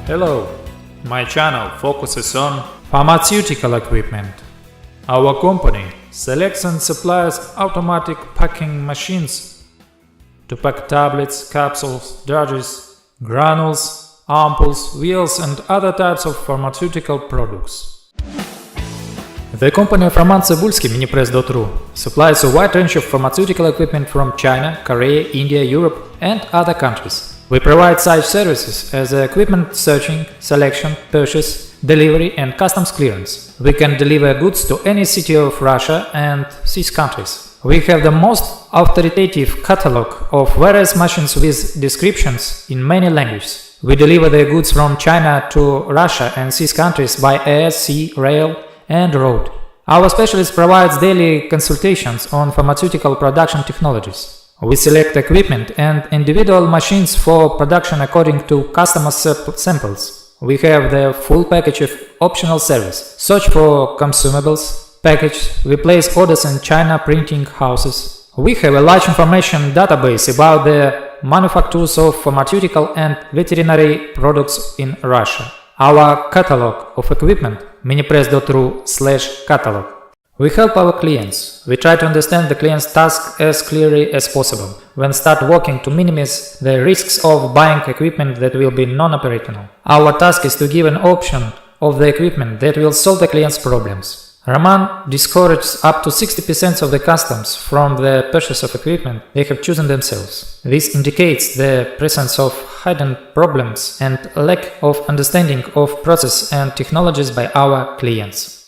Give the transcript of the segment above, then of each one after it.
Hello, my channel focuses on pharmaceutical equipment. Our company selects and supplies automatic packing machines to pack tablets, capsules, dodges, granules, ampoules, vials and other types of pharmaceutical products. The company RomanTsibulsky Minipress.ru supplies a wide range of pharmaceutical equipment from China, Korea, India, Europe and other countries. We provide such services as equipment searching, selection, purchase, delivery and customs clearance. We can deliver goods to any city of Russia and CIS countries. We have the most authoritative catalog of various machines with descriptions in many languages. We deliver the goods from China to Russia and CIS countries by air, sea, rail and road. Our specialist provides daily consultations on pharmaceutical production technologies. We select equipment and individual machines for production according to customer samples. We have the full package of optional service. Search for consumables, package, we place orders in China printing houses. We have a large information database about the manufacturers of pharmaceutical and veterinary products in Russia. Our catalog of equipment, minipress.ru/catalog. We help our clients. We try to understand the client's task as clearly as possible, then start working to minimize the risks of buying equipment that will be non-operational. Our task is to give an option of the equipment that will solve the client's problems. Roman discourages up to 60% of the customers from the purchase of equipment they have chosen themselves. This indicates the presence of hidden problems and lack of understanding of process and technologies by our clients.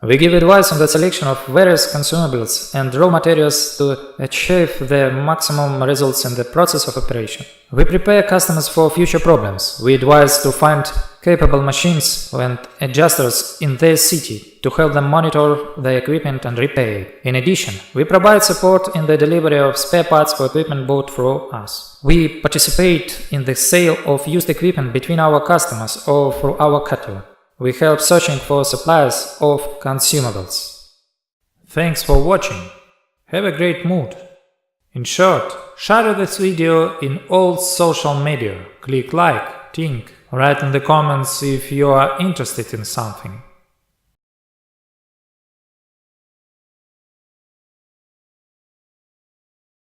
We give advice on the selection of various consumables and raw materials to achieve the maximum results in the process of operation. We prepare customers for future problems. We advise to find capable machines and adjusters in their city to help them monitor the equipment and repair it. In addition, we provide support in the delivery of spare parts for equipment bought through us. We participate in the sale of used equipment between our customers or through our catalog. We help searching for suppliers of consumables. Thanks for watching. Have a great mood. In short, share this video in all social media. Click like, think, write in the comments if you are interested in something.